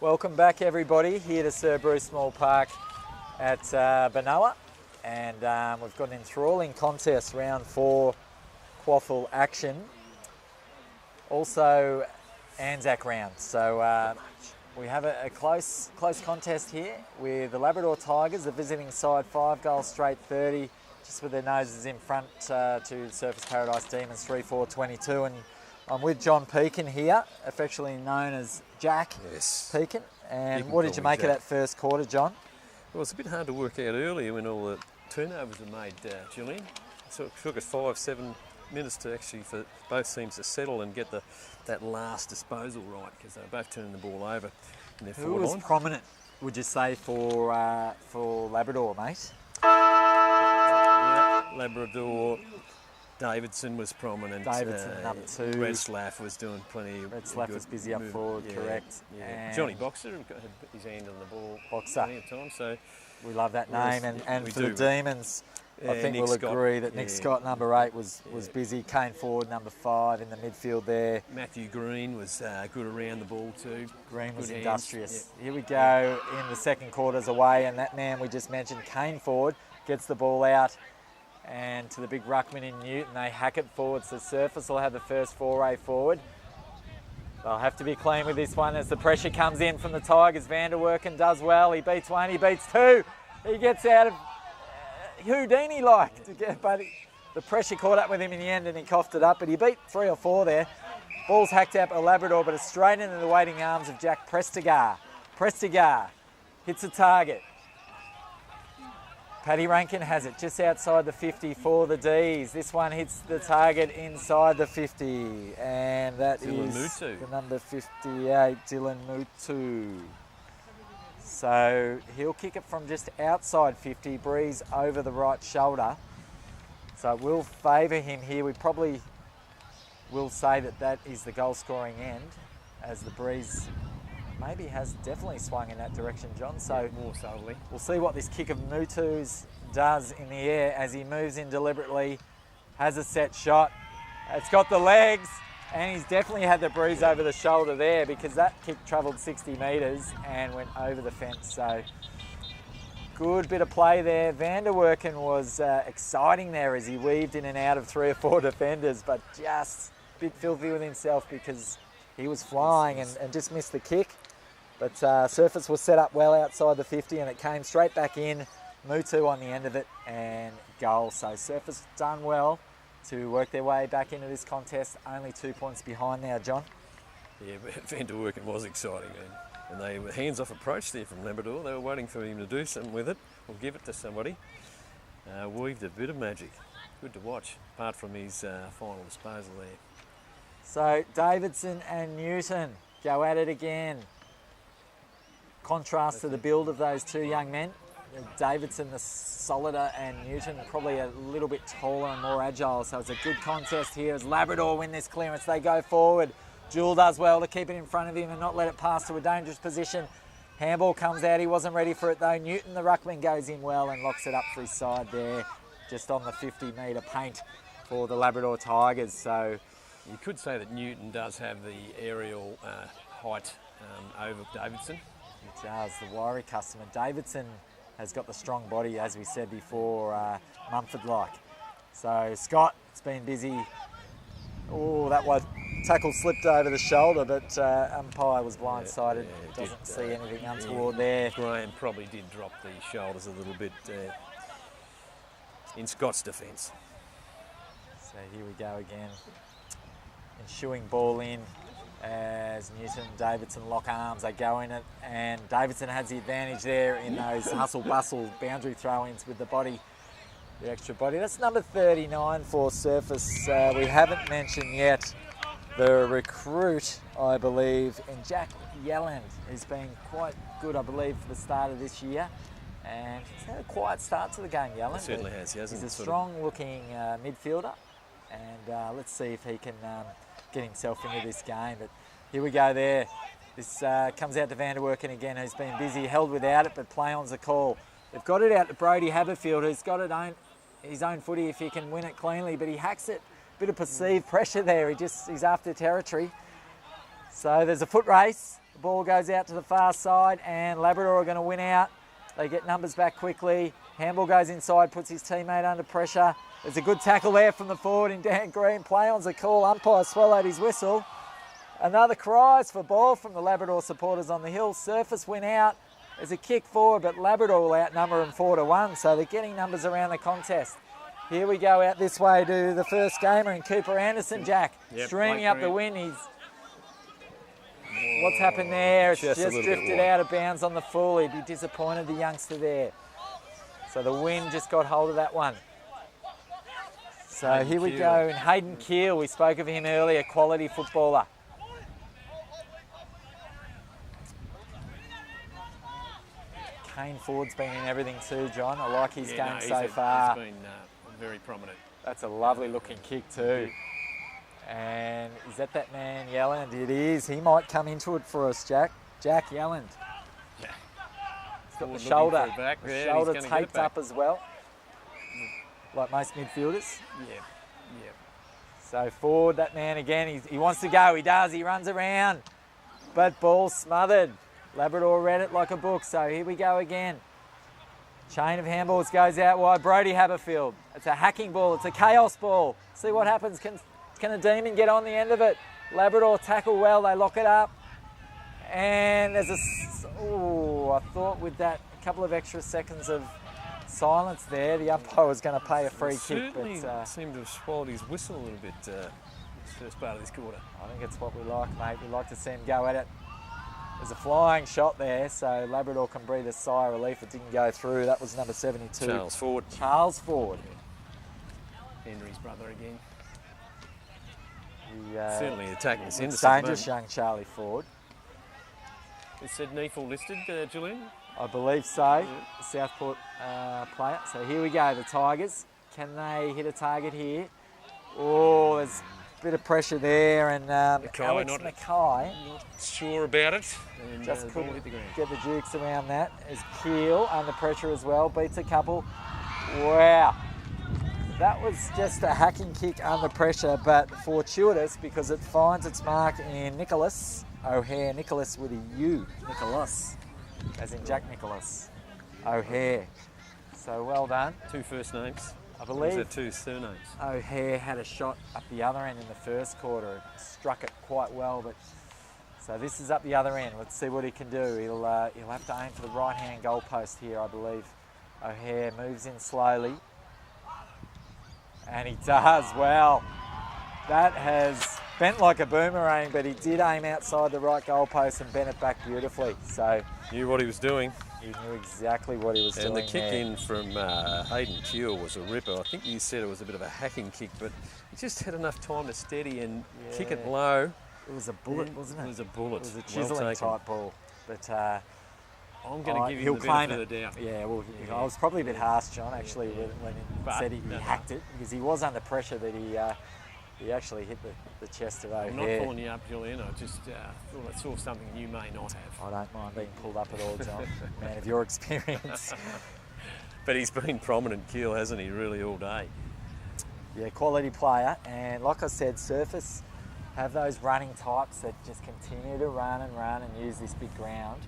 Welcome back, everybody, here to Sir Bruce Small Park at Benoa, and we've got an enthralling contest, round 4 quaffle action, also Anzac round. So we have a close contest here with the Labrador Tigers, the visiting side, 5 goals straight 30, just with their noses in front to Surfers Paradise Demons 3-4-22, and I'm with John Pekin here, affectionately known as Jack. Yes. Pekin. And what did you make of that first quarter, John? Well, it's a bit hard to work out earlier when all the turnovers were made, Julian. So it took us 5-7 minutes to actually for both teams to settle and get that last disposal right, because they were both turning the ball over in their Who forward was line. prominent, would you say, for Labrador, mate? Labrador. Davidson was prominent. Davidson, number 2. Red Slaff was doing plenty. Red Slaff was busy up forward, correct. Yeah. And Johnny Boxer had his hand on the ball Boxer. plenty of time. So we love that name. And for the Demons, Yeah, I think Nick we'll Scott. agree that Nick Scott, number 8, was busy. Kane Ford, number 5, in the midfield there. Matthew Green was good around the ball too. Green was Good hands. industrious. Here we go in the second quarters away, and that man we just mentioned, Kane Ford, gets the ball out. And to the big ruckman in Newton, they hack it forward. So Surface will have the first foray forward. They'll have to be clean with this one as the pressure comes in from the Tigers. Vanderwerken does well. He beats 1, he beats 2. He gets out of Houdini-like to get, but the pressure caught up with him in the end and he coughed it up. But he beat 3 or 4 there. Ball's hacked out by Labrador, but it's straight into the waiting arms of Jack Prestigar. Prestigar hits a target. Paddy Rankin has it just outside the 50 for the D's. This one hits the target inside the 50, and that Dylan is Mutu. the number 58, Dylan Mutu. So he'll kick it from just outside 50, breeze over the right shoulder. So it will favour him here. We probably will say that is the goal-scoring end, as the breeze maybe has definitely swung in that direction, John. So More subtly. we'll see what this kick of Mutu's does in the air as he moves in deliberately, has a set shot. It's got the legs, and he's definitely had the breeze over the shoulder there, because that kick travelled 60 metres and went over the fence. So good bit of play there. Vanderwerken was exciting there as he weaved in and out of 3 or 4 defenders, but just a bit filthy with himself because he was flying and just missed the kick. But Surface was set up well outside the 50 and it came straight back in. Mutu on the end of it and goal. So Surface done well to work their way back into this contest. Only 2 points behind now, John. Yeah, Vanderwerken was exciting, and they were hands-off approach there from Labrador. They were waiting for him to do something with it or give it to somebody. Weaved a bit of magic. Good to watch, apart from his final disposal there. So Davidson and Newton go at it again. Contrast to the build of those 2 young men. Davidson the solider and Newton probably a little bit taller and more agile. So it's a good contest here as Labrador win this clearance. They go forward. Jewel does well to keep it in front of him and not let it pass to a dangerous position. Handball comes out. He wasn't ready for it though. Newton the ruckman goes in well and locks it up for his side there, just on the 50-metre paint for the Labrador Tigers. So You could say that Newton does have the aerial height over Davidson. He does, the Warri customer. Davidson has got the strong body, as we said before, Mumford-like. So Scott, it's been busy. Oh, that was tackle slipped over the shoulder, but umpire was blindsided. Doesn't see anything untoward there. Graham probably did drop the shoulders a little bit in Scott's defence. So here we go again. Ensuing ball in as Newton and Davidson lock arms. They go in it, and Davidson has the advantage there in those hustle-bustle boundary throw-ins with the body, the extra body. That's number 39 for Surface. We haven't mentioned yet the recruit, I believe, in Jack Yelland, who's been quite good, I believe, for the start of this year. And he's had a quiet start to the game, Yelland. He certainly has. He hasn't. He's a strong-looking midfielder, and let's see if he can get himself into this game. But here we go there. This comes out to Vanderwerken again, who's been busy, held without it, but play on's a call. They've got it out to Brody Haberfield, who's got his own footy if he can win it cleanly, but he hacks it. Bit of perceived pressure there. He's after territory. So there's a foot race. The ball goes out to the far side and Labrador are going to win out. They get numbers back quickly. Handball goes inside, puts his teammate under pressure. There's a good tackle there from the forward in Dan Green. Play on's a call. Umpire swallowed his whistle. Another cries for ball from the Labrador supporters on the hill. Surface went out. There's a kick forward, but Labrador will outnumber them 4-1, so they're getting numbers around the contest. Here we go out this way to the first gamer, and Cooper Anderson, Jack, streaming up the win. What's happened there? It's just drifted out of bounds on the full. He'd be disappointed, the youngster there. So the wind just got hold of that one. So here we go, and Hayden Keel, we spoke of him earlier, quality footballer. Kane Ford's been in everything too, John. I like his game so far. He's been very prominent. That's a lovely looking kick too. And is that man Yelland? It is. He might come into it for us, Jack. Jack Yelland. Yeah. He's got the shoulder shoulder taped up as well, like most midfielders. Yeah. So forward, that man again. He wants to go. He does. He runs around, but ball smothered. Labrador read it like a book. So here we go again. Chain of handballs goes out wide. Brodie Haberfield. It's a hacking ball. It's a chaos ball. See what happens. Can a demon get on the end of it? Labrador tackle well. They lock it up. And there's I thought with that a couple of extra seconds of silence there, the umpire was going to pay a free kick. But seemed to have swallowed his whistle a little bit this first part of this quarter. I think it's what we like, mate. We like to see him go at it. There's a flying shot there, so Labrador can breathe a sigh of relief. It didn't go through. That was number 72. Charles Ford. Henry's brother again. Certainly attacking this industry. Dangerous young Charlie Ford. Is Sid Neefel listed, Julian? I believe so. Southport player. So here we go, the Tigers. Can they hit a target here? Oh, there's a bit of pressure there, and Alex Mackay not sure about it. And just couldn't get the jukes around that. As Keel under pressure as well, beats a couple. Wow. That was just a hacking kick under pressure, but fortuitous because it finds its mark in Nicholas O'Hare. Nicholas with a U. Nicholas, as in Jack Nicholas O'Hare. So well done. Two first names. I believe. Or is it two surnames? O'Hare had a shot up the other end in the first quarter. It struck it quite well, but so this is up the other end. Let's see what he can do. He'll have to aim for the right-hand goalpost here, I believe. O'Hare moves in slowly. And he does well. That has bent like a boomerang, but he did aim outside the right goalpost and bent it back beautifully. So knew what he was doing. He knew exactly what he was doing. And the kick there. in from Hayden Keel was a ripper. I think you said it was a bit of a hacking kick, but he just had enough time to steady and kick it low. It was a bullet, wasn't it? It was a bullet. It was a chiseling type ball. But I'm going to give him the benefit of the doubt. Yeah, well, I was probably a bit harsh, John, actually, when he said he hacked it, because he was under pressure that he actually hit the chest of O'Hare. I'm not pulling you up, Julian. I just thought I saw something you may not have. I don't mind being pulled up at all, John. Man of your experience. But he's been prominent, Keel, hasn't he, really all day? Yeah, quality player. And like I said, Surface have those running types that just continue to run and use this big ground.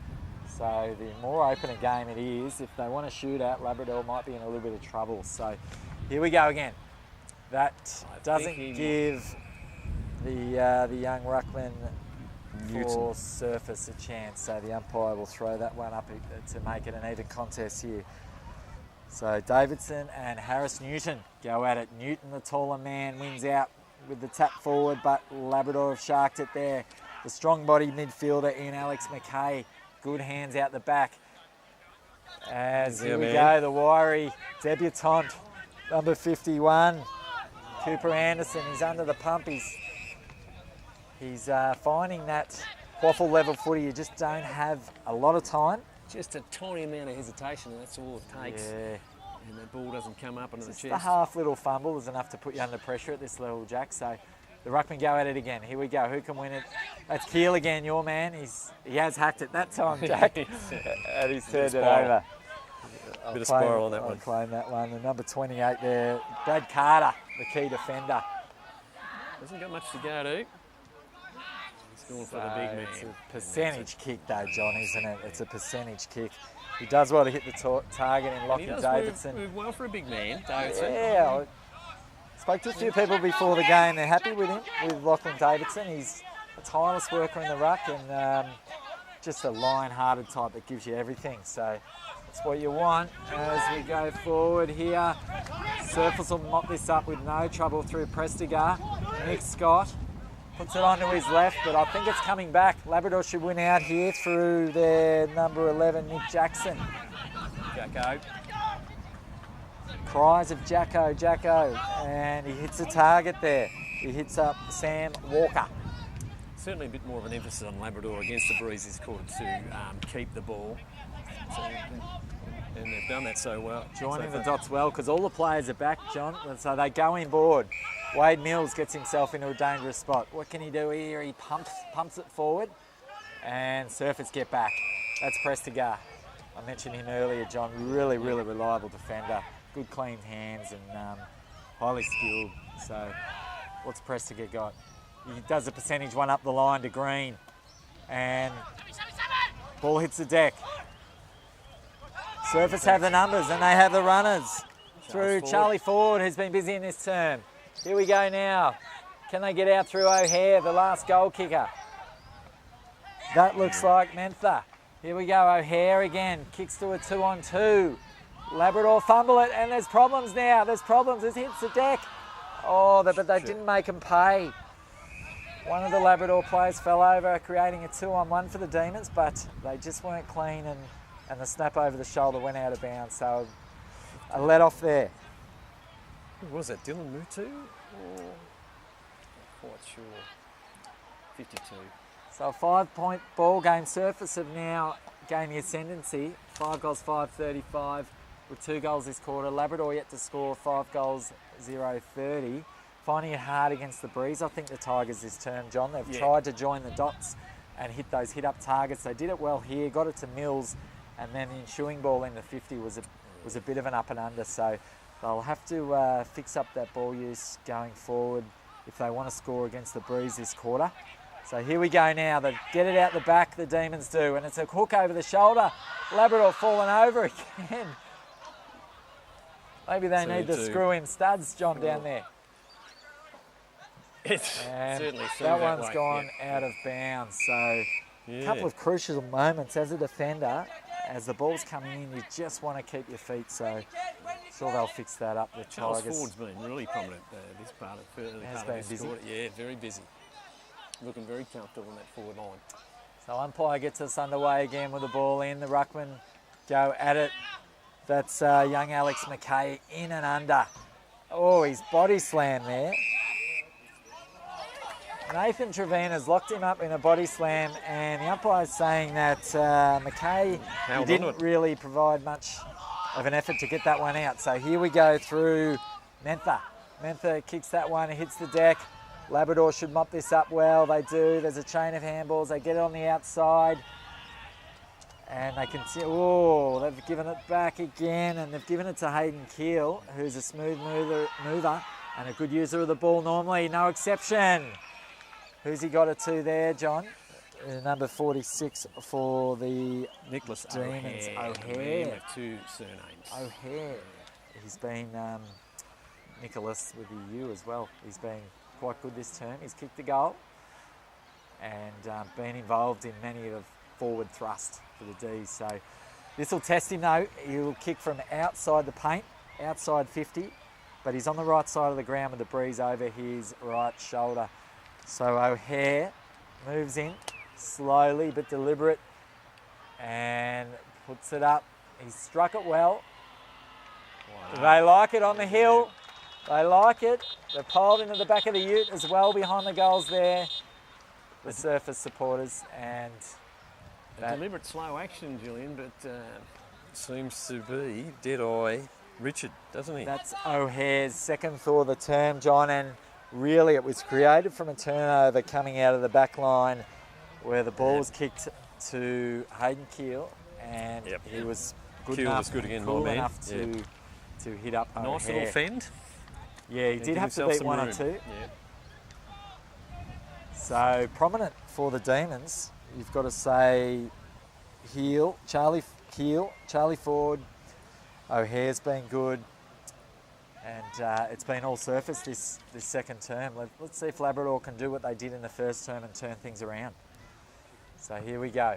So the more open a game it is, if they want to shoot at, Labrador might be in a little bit of trouble. So here we go again. That doesn't give the young ruckman for Surface a chance. So the umpire will throw that one up to make it an even contest here. So Davidson and Harris Newton go at it. Newton, the taller man, wins out with the tap forward, but Labrador have sharked it there. The strong-bodied midfielder in Alex Mackay. Good hands out the back. As here we go, the wiry debutant, number 51, Cooper Anderson. He's under the pump. He's finding that waffle level footy. You just don't have a lot of time. Just a tiny amount of hesitation, and that's all it takes. Yeah. And the ball doesn't come up into the chest. A half little fumble is enough to put you under pressure at this level, Jack. So the ruckman go at it again. Here we go. Who can win it? That's Keel again, your man. He has hacked it that time, Jack. And he's turned it over. A bit of spiral on that one. I'll claim that one. The number 28 there, Brad Carter, the key defender. Hasn't got much to go to. Going for the big man. It's a percentage kick though, John, isn't it? It's a percentage kick. He does well to hit the target in Lachlan Davidson. Move well for a big man, Davidson. Yeah, I spoke to a few people before the game. They're happy with him, with Lachlan Davidson. He's a tireless worker in the ruck and just a lion-hearted type that gives you everything. So that's what you want as we go forward here. Surfers will mop this up with no trouble through Prestigar. Nick Scott puts it onto his left, but I think it's coming back. Labrador should win out here through their number 11, Nick Jackson. Jacko. Cries of Jacko, and he hits a target there. He hits up Sam Walker. Certainly a bit more of an emphasis on Labrador against the Breezes court to keep the ball. So, and they've done that so well. Joining the dots well because all the players are back, John, so they go inboard. Wade Mills gets himself into a dangerous spot. What can he do here? He pumps it forward and Surfers get back. That's Prestigar. I mentioned him earlier, John. Really reliable defender. Good clean hands and highly skilled. So what's Prestigar got? He does a percentage one up the line to Green and ball hits the deck. Surfers have the numbers and they have the runners through Charlie Ford, who's been busy in this term. Here we go now. Can they get out through O'Hare, the last goal kicker? That looks like Mentha. Here we go, O'Hare again. Kicks to a 2-on-2. Labrador fumble it and there's problems now. There's problems. It hits the deck. Oh, but they didn't make them pay. One of the Labrador players fell over, creating a 2-on-1 for the Demons, but they just weren't clean and the snap over the shoulder went out of bounds. So a let off there. Who was that? Dylan Mutu? Or not quite sure. 52. So a 5-point ball game. Surfers have now gained the ascendancy. 5 goals, 5-35 with 2 goals this quarter. Labrador yet to score 5 goals, 0-30. Finding it hard against the Breeze. I think the Tigers this term, John, they've tried to join the dots and hit those hit-up targets. They did it well here, got it to Mills, and then the ensuing ball in the 50 was a bit of an up and under. So they'll have to fix up that ball use going forward if they want to score against the Breeze this quarter. So here we go now. They get it out the back, the Demons do, and it's a hook over the shoulder. Labrador falling over again. Maybe they need the screw-in studs, John, down there. And certainly that one's gone out of bounds. So a couple of crucial moments as a defender. As the ball's coming in, you just want to keep your feet. So sure they'll fix that up. The Charles Tigers. Ford's been really prominent this part of this quarter. Yeah, very busy. Looking very comfortable in that forward line. So umpire gets us underway again with the ball in. The ruckman go at it. That's young Alex McKay in and under. Oh, he's body slam there. Nathan Trevina's locked him up in a body slam, and the umpire's saying that McKay didn't really provide much of an effort to get that one out. So here we go through Mentha. Mentha kicks that one, hits the deck. Labrador should mop this up well. They do. There's a chain of handballs. They get it on the outside. And they can see, oh, they've given it back again, and they've given it to Hayden Keel, who's a smooth mover and a good user of the ball normally. No exception. Who's he got it to there, John? Number 46 for the Nicholas Demons. O'Hare. With 2 surnames. O'Hare. He's been Nicholas with the U as well. He's been quite good this term. He's kicked a goal and been involved in many of the forward thrust for the D's. So this will test him though. He'll kick from outside the paint, outside 50, but he's on the right side of the ground with the Breeze over his right shoulder. So O'Hare moves in slowly but deliberate and puts it up. He's struck it well. Wow. They like it on the hill. They like it. They're piled into the back of the ute as well behind the goals there. The Surfers supporters and a deliberate slow action, Julian, but seems to be dead-eye Richard, doesn't he? That's O'Hare's second thaw of the term, John, and really it was created from a turnover coming out of the back line where the ball was kicked to Hayden Keel and he was good enough, cool enough to hit up O'Hare. Nice little fend. Yeah, he did have to beat one or two. Yeah. So prominent for the Demons. You've got to say Charlie Ford. O'Hare's been good. And it's been all surface this second term. Let's see if Labrador can do what they did in the first term and turn things around. So here we go.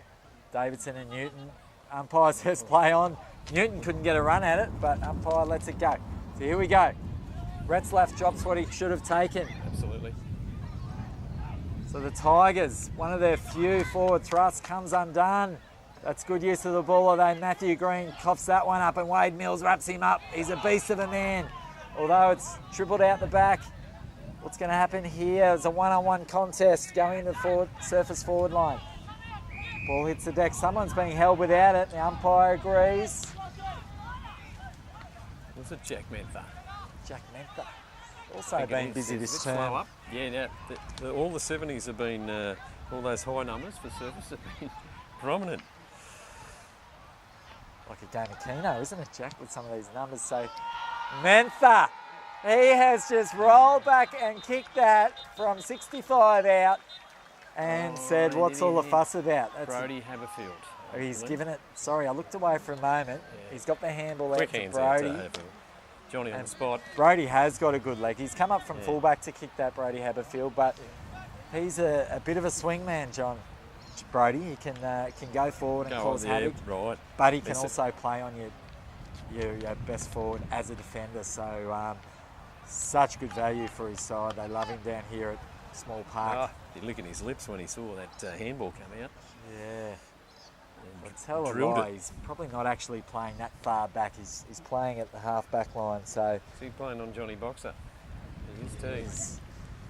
Davidson and Newton. Umpire says play on. Newton couldn't get a run at it, but umpire lets it go. So here we go. Retzlaff drops what he should have taken. Absolutely. So the Tigers, one of their few forward thrusts, comes undone. That's good use of the ball, although Matthew Green coughs that one up and Wade Mills wraps him up. He's a beast of a man. Although it's tripled out the back, what's going to happen here is a one-on-one contest going into the surface forward line. Ball hits the deck. Someone's being held without it. The umpire agrees. Was it Jack Mentha? Jack Mentha. Also been busy this term. Slow up. Yeah, all the 70s have been, all those high numbers for surface have been prominent. Like a game of Keno, isn't it, Jack, with some of these numbers? So Mentha, he has just rolled back and kicked that from 65 out and said, what's all the fuss about? That's Brody Haberfield. He's given it, sorry, I looked away for a moment. Yeah. He's got the handball out to Brody. Johnny on the spot. Brody has got a good leg. He's come up from fullback to kick that, Brody Haberfield, but he's a bit of a swing man, John. Brody, he can go forward and cause havoc, right. But he can also play on your best forward as a defender. So such good value for his side. They love him down here at Small Park. He's licking his lips when he saw that handball come out. Yeah. I'll tell a lie, he's probably not actually playing that far back. He's playing at the half-back line. So is he playing on Johnny Boxer? He is too.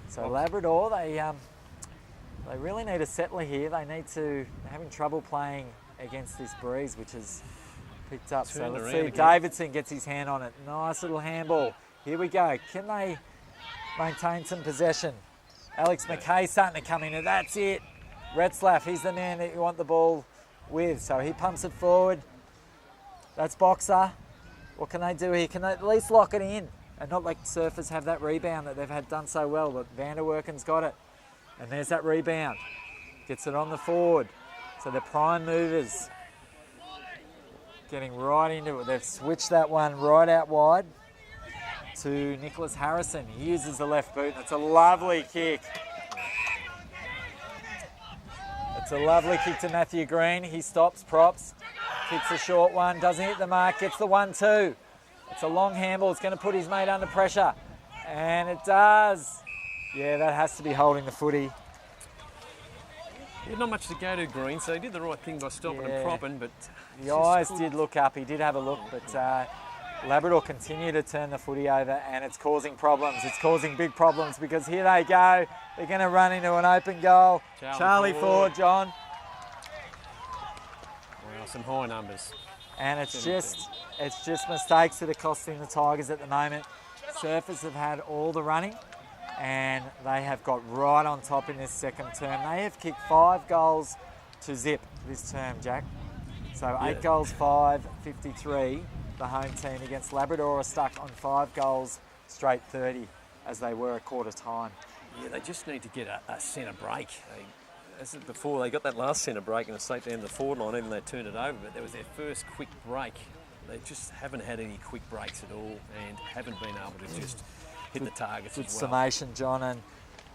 So Labrador, they really need a settler here. They're having trouble playing against this breeze, which has picked up. So let's see if Davidson gets his hand on it. Nice little handball. Here we go. Can they maintain some possession? Alex McKay starting to come in, and that's it. Retzlaff, he's the man that you want the ball with. So he pumps it forward. That's Boxer. What can they do here? Can they at least lock it in and not let Surfers have that rebound that they've had done so well? But Vanderwerken's got it. And there's that rebound. Gets it on the forward. So the prime movers getting right into it. They've switched that one right out wide to Nicholas Harrison. He uses the left boot. It's a lovely kick. It's a lovely kick to Matthew Green. He stops, props, kicks a short one, doesn't hit the mark, gets the 1-2. It's a long handball. It's going to put his mate under pressure. And it does. Yeah, that has to be holding the footy. Yeah, not much to go to, Green, so he did the right thing by stopping and propping, but the eyes did look up. He did have a look, but Labrador continue to turn the footy over, and it's causing problems. It's causing big problems because here they go. They're going to run into an open goal. Charlie Ford, John. Wow, some high numbers. And it's just mistakes that are costing the Tigers at the moment. Surfers have had all the running, and they have got right on top in this second term. They have kicked 5 goals to zip this term, Jack. So 8 goals, 5, 53. The home team against Labrador are stuck on 5 goals, straight 30, as they were at quarter time. Yeah, they just need to get a centre break. As before, they got that last centre break and it stayed down the forward line, even though they turned it over, but that was their first quick break. They just haven't had any quick breaks at all and haven't been able to just hit the targets good as well. Summation, John, and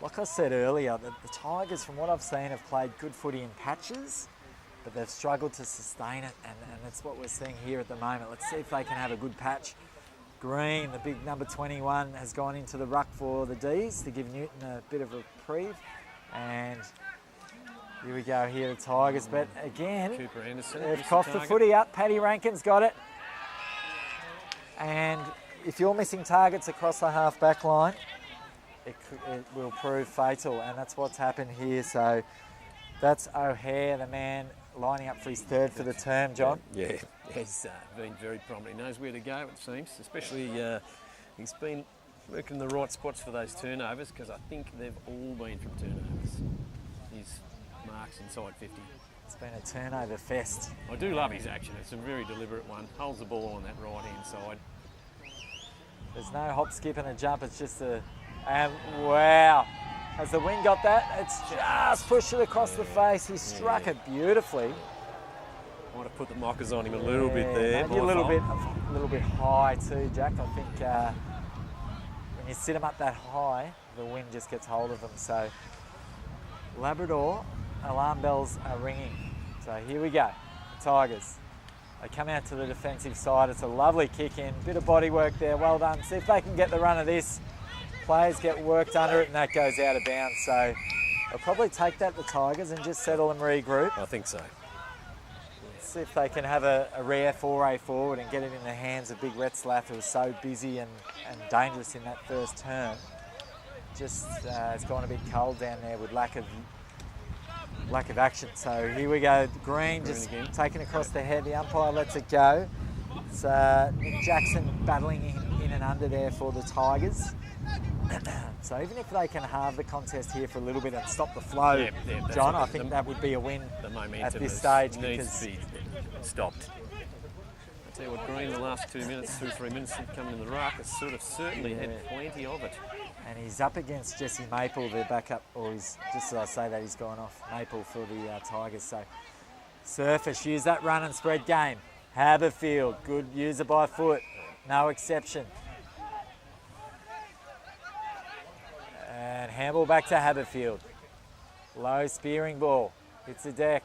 like I said earlier, the Tigers, from what I've seen, have played good footy in patches, but they've struggled to sustain it, and that's what we're seeing here at the moment. Let's see if they can have a good patch. Green, the big number 21, has gone into the ruck for the D's to give Newton a bit of a reprieve, and here we go here, the Tigers, but again, Cooper Anderson, they've coughed the footy up. Paddy Rankin's got it, and if you're missing targets across the half-back line, it will prove fatal, and that's what's happened here. So that's O'Hare, the man lining up for his third for the term, John. Yeah, he's been very prominent. He knows where to go, it seems. Especially, he's been working the right spots for those turnovers, because I think they've all been from turnovers. His marks inside 50. It's been a turnover fest. I do love his action. It's a very deliberate one. Holds the ball on that right-hand side. There's no hop, skip and a jump. It's just a... And wow. Has the wind got that? It's just pushed it across the face. He struck it beautifully. Might have put the mockers on him a little bit there. Maybe a little bit high too, Jack. I think when you sit them up that high, the wind just gets hold of them. So Labrador, alarm bells are ringing. So here we go, the Tigers. They come out to the defensive side. It's a lovely kick in, bit of body work there, well done. See if they can get the run of this. Players get worked under it and that goes out of bounds. So they'll probably take that, the Tigers, and just settle and regroup. I think so. See if they can have a rare foray forward and get it in the hands of Big Retzlaff, who was so busy and dangerous in that first turn. Just it's gone a bit cold down there with lack of action. So here we go. Green just again. taken across the head. The umpire lets it go. It's Nick Jackson battling in and under there for the Tigers. So even if they can halve the contest here for a little bit and stop the flow, John, I think that would be a win at this stage. Needs to be stopped. I tell you what, Green, the last 2 minutes, 2-3 minutes of coming in the ruck, has sort of certainly had plenty of it. And he's up against Jesse Maple, the backup, or he's, just as I say that, he's gone off Maple for the Tigers. So Surface, use that run and spread game. Haberfield, good user by foot, no exception. And handball back to Haberfield. Low spearing ball, hits the deck.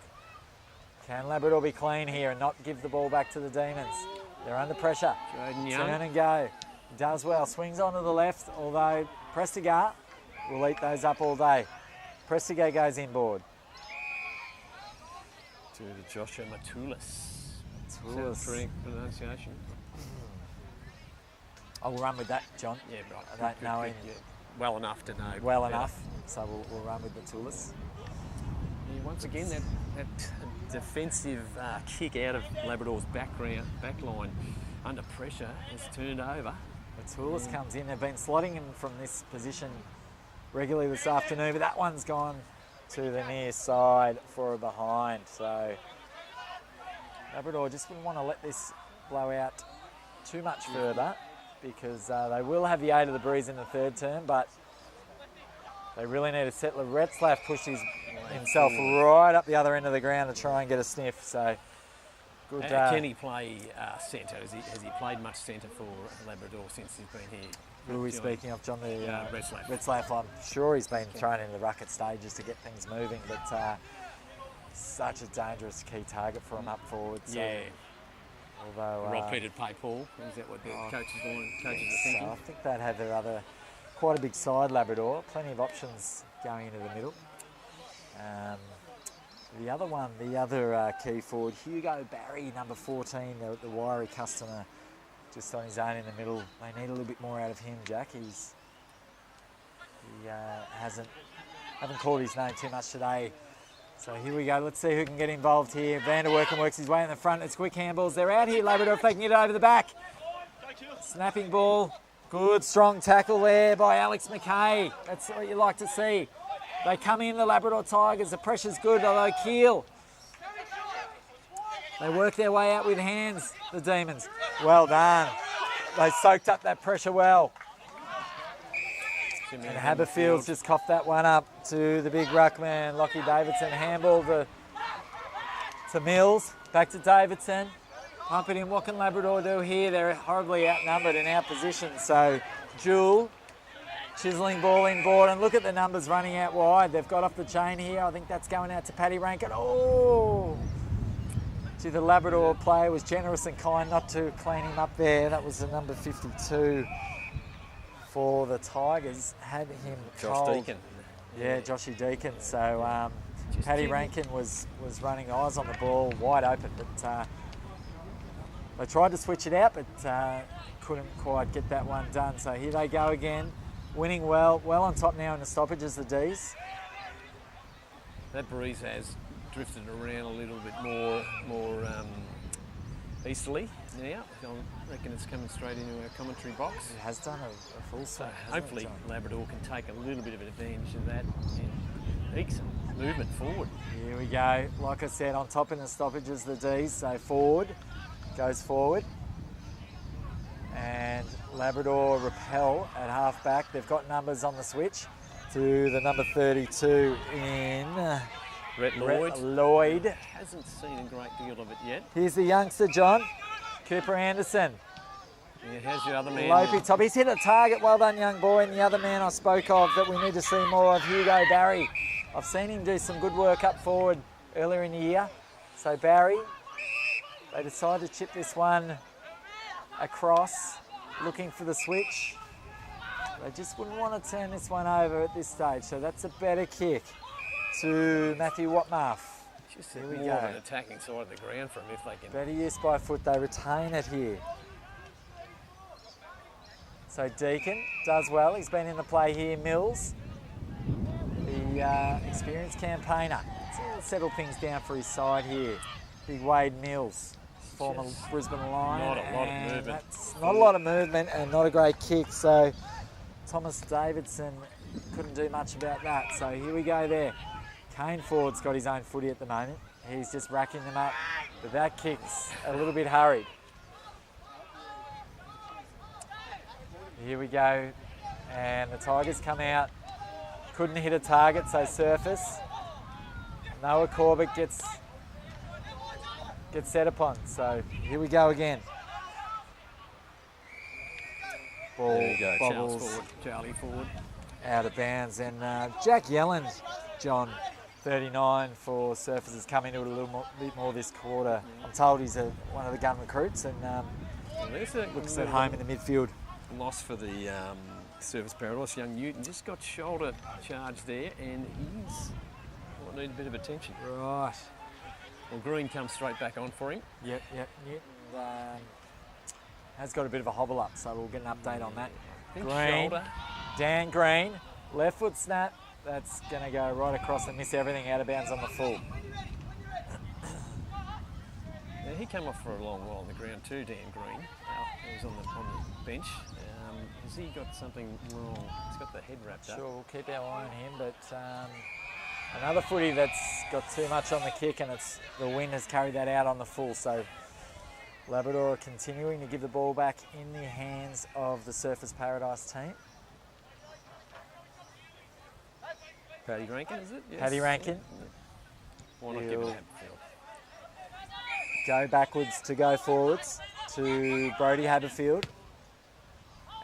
Can Labrador be clean here and not give the ball back to the Demons? They're under pressure. Turn and go. Does well, swings onto the left, although Prestigar will eat those up all day. Prestigar goes inboard. To the Joshua Matulis. Matulis. Correct pronunciation. I'll run with that, John. Yeah, right. I don't know him well enough to know. well enough, so we'll run with Matulis. Yeah, once again, that defensive kick out of Labrador's back line under pressure has turned over. Matulis comes in. They've been slotting him from this position regularly this afternoon, but that one's gone to the near side for a behind. So Labrador just wouldn't want to let this blow out too much further, because they will have the aid of the breeze in the third term, but they really need to settle. Retzlaff pushed himself right up the other end of the ground to try and get a sniff. So good. Can he play centre? Has he played much centre for Labrador since he's been here? Who are we speaking of, John? Retzlaff. Retzlaff. I'm sure he's been thrown into the ruck at stages to get things moving, but such a dangerous key target for him up forward. So, yeah. Although Rock-headed pay Paul, is that what the coaches are thinking? So I think they'd have their quite a big side, Labrador. Plenty of options going into the middle. The other key forward, Hugo Barry, number 14, the wiry customer, just on his own in the middle. They need a little bit more out of him, Jack. He haven't called his name too much today. So here we go. Let's see who can get involved here. Vanderwerken works his way in the front. It's quick handballs. They're out here, Labrador, if they can get it over the back. Snapping ball. Good, strong tackle there by Alex McKay. That's what you like to see. They come in, the Labrador Tigers. The pressure's good, although Keel. They work their way out with hands, the Demons. Well done. They soaked up that pressure well. And Haberfield's just coughed that one up to the big ruckman, Lockie Davidson. Handball to Mills. Back to Davidson. Pump it in. What can Labrador do here? They're horribly outnumbered in our position. So Jewel, chiseling ball inboard. And look at the numbers running out wide. They've got off the chain here. I think that's going out to Paddy Rankin. Oh! Gee, the Labrador player was generous and kind not to clean him up there. That was the number 52. For the Tigers, had him Josh cold. Deacon. Yeah, Joshy Deacon. So Paddy Rankin was running eyes on the ball, wide open, but they tried to switch it out, but couldn't quite get that one done. So here they go again, winning well on top now in the stoppages, the D's. That breeze has drifted around a little bit more easterly now. I reckon it's coming straight into our commentary box. It has done a full swing. Hopefully Labrador can take a little bit of an advantage of that and eke some movement forward. Here we go. Like I said, on top in the stoppages, the D's. So forward, goes forward. And Labrador repel at half back. They've got numbers on the switch. to the number 32 in Rhett Rhett Lloyd Lloyd. hasn't seen a great deal of it yet. Here's the youngster, John. Cooper Anderson. Yeah, how's your other man? Lopey top. He's hit a target. Well done, young boy. And the other man I spoke of that we need to see more of, Hugo Barry. I've seen him do some good work up forward earlier in the year. So Barry, they decide to chip this one across, looking for the switch. They just wouldn't want to turn this one over at this stage. So that's a better kick to Matthew Watmuff. Just Here we more go. of an attacking side of the ground for him if they can. Better use by foot. They retain it here. So Deacon does well. He's been in the play here. Mills, the experienced campaigner. Let's settle things down for his side here. Big Wade Mills, former Brisbane Lion. Not a lot of and movement. That's not a lot of movement and not a great kick. So Thomas Davidson couldn't do much about that. So here we go there. Kane Ford's got his own footy at the moment. He's just racking them up. But that kick's a little bit hurried. Here we go, and the Tigers come out, couldn't hit a target, so surface. Noah Corbett gets set upon, so here we go again. Ball There you go, Charles bobbles Ford, Charlie Ford. out of bounds, and Jack Yellen, John, 39 for Surfers, has come into it a little bit more this quarter. I'm told he's one of the gun recruits, and There's a looks at home in the midfield. loss for the Service Paradise. Young Newton just got shoulder charged there, and he's might need a bit of attention. Right. Well, Green comes straight back on for him. Yep. Newton has got a bit of a hobble up, so we'll get an update on that. I think Green, shoulder. Dan Green, left foot snap. That's going to go right across and miss everything out of bounds on the full. Yeah, he came off for a long while on the ground too, Dan Green. He was on the bench. Has he got something wrong? He's got the head wrapped up. Sure, we'll keep our eye on him, but another footy that's got too much on the kick, and the wind has carried that out on the full. So Labrador are continuing to give the ball back in the hands of the Surfers Paradise team. Paddy Rankin, is it? Yes. Paddy Rankin. Why not give it He'll that? go backwards to go forwards to Brodie Haberfield.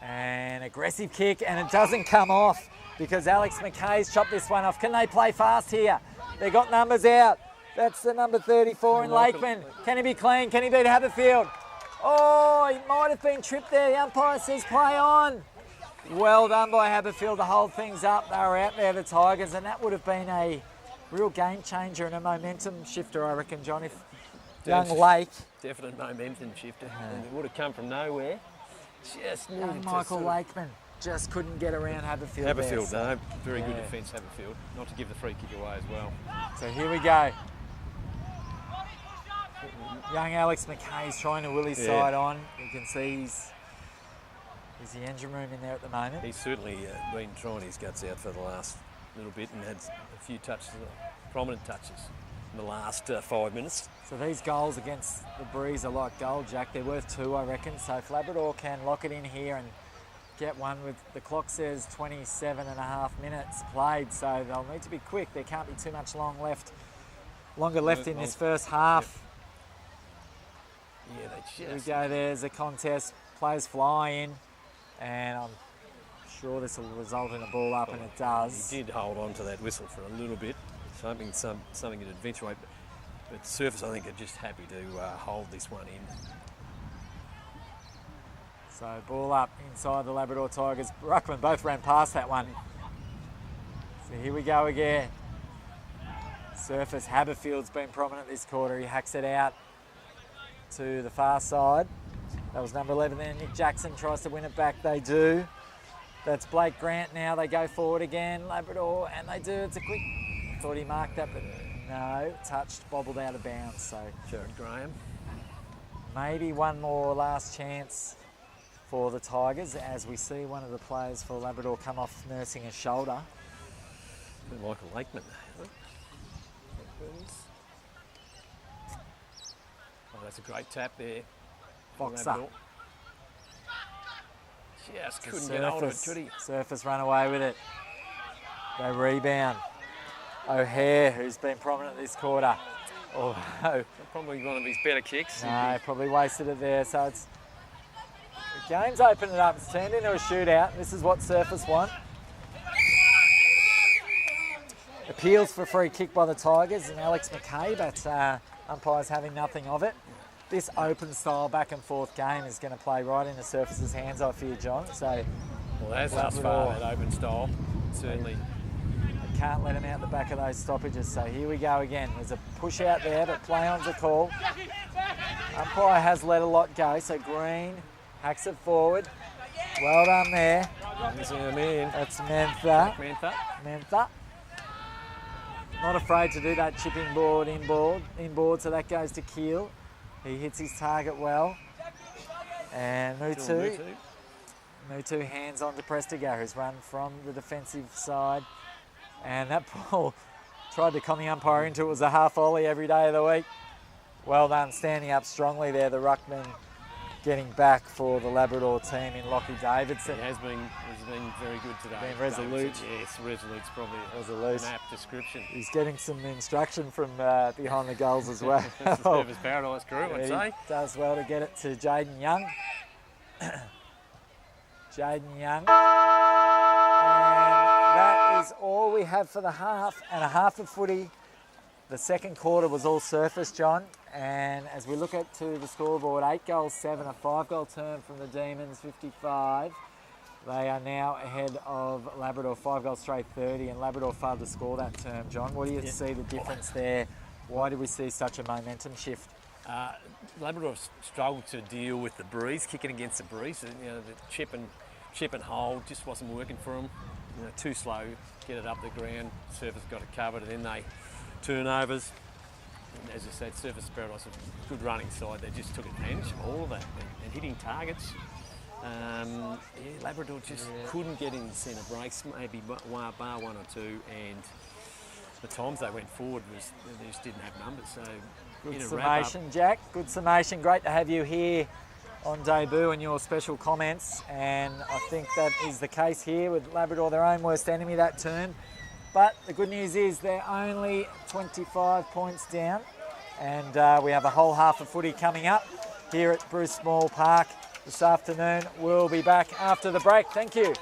An aggressive kick, and it doesn't come off because Alex McKay's chopped this one off. Can they play fast here? They got numbers out. That's the number 34 in Lakeman. Can he be clean? Can he beat Haberfield? Oh, he might have been tripped there. The umpire says play on. Well done by Haberfield to hold things up. They were out there, the Tigers, and that would have been a real game changer and a momentum shifter, I reckon, John, if young Lake, Definite momentum shifter. And it would have come from nowhere. Just young needed to Michael sort of- Lakeman, just couldn't get around Haberfield there. Haberfield, So- no. Very good Yeah. defence, Haberfield. Not to give the free kick away as well. So here we go. Young Alex McKay's trying to will his side on. You can see he's the engine room in there at the moment. He's certainly been trying his guts out for the last little bit and had a few touches, prominent touches in the last 5 minutes. So these goals against the Breeze are like gold, Jack. They're worth 2, I reckon. So if Labrador can lock it in here and get one with, the clock says 27 and a half minutes played, so they'll need to be quick. There can't be too much longer left in this first half. Yeah, they Here we just... go, there's a contest. Players fly in, and I'm sure this will result in a ball up, and it does. He did hold on to that whistle for a little bit, hoping something would eventuate. But Surfers, I think, are just happy to hold this one in. So ball up inside the Labrador Tigers. Ruckman both ran past that one. So here we go again. Surface, Haberfield's been prominent this quarter. He hacks it out to the far side. That was number 11 there. Nick Jackson tries to win it back. They do. That's Blake Grant now. They go forward again, Labrador, and they do. It's a quick... Thought he marked that, but no. Touched, bobbled out of bounds. So Jared Graham. maybe one more last chance for the Tigers as we see one of the players for Labrador come off nursing a shoulder. Michael Lakeman. Oh, that's a great tap there. for Boxer. Labrador. Just couldn't get hold of it, could he? Surface run away with it. They rebound. O'Hare, who's been prominent this quarter. Oh, Probably one of his better kicks. no, probably wasted it there. So it's the game's opened it up. It's turned into a shootout. This is what Surface want. Appeals for free kick by the Tigers and Alex McKay, but umpires having nothing of it. This open style back and forth game is going to play right into Surface's hands, I fear, John. So Well, that's thus far, that open style, certainly. they can't let him out the back of those stoppages. So here we go again. There's a push out there, but play on's a call. Umpire has let a lot go, so Green hacks it forward. Well done there. Missing a man. That's Mentha. Mantha. Not afraid to do that chipping board inboard, so that goes to Keel. He hits his target well. And Mutu hands on to Prestiga, who's run from the defensive side. And that ball tried to con the umpire into it. Was a half volley every day of the week. Well done, standing up strongly there, the ruckman getting back for the Labrador team in Lockie Davidson. He has been very good today. Been resolute. Davidson, yes, resolute's probably Resolute. an apt description. He's getting some instruction from behind the goals as well. Surface Paradise crew, I'd say. He does well to get it to Jaden Young. Jaden Young. And that is all we have for the half, and a half of footy. The second quarter was all Surface, John. And as we look at to the scoreboard, 8 goals, 7, a 5-goal turn from the Demons, 55. They are now ahead of Labrador, 5 goals straight, 30, and Labrador failed to score that term, John. What do you see the difference there? Why did we see such a momentum shift? Labrador struggled to deal with the breeze, kicking against the breeze. You know, the chip and hold just wasn't working for them. You know, too slow, get it up the ground. Surface got it covered, and then they turnovers. And as I said, Surface Paradise, a good running side. They just took advantage of all of that and hitting targets. Labrador just couldn't get in the centre breaks, maybe bar one or two, and the times they went forward they just didn't have numbers. So good summation, Jack. Good summation. Great to have you here on debut and your special comments. And I think that is the case here with Labrador, their own worst enemy that term. But the good news is they're only 25 points down, and we have a whole half of footy coming up here at Bruce Small Park this afternoon. We'll be back after the break. Thank you.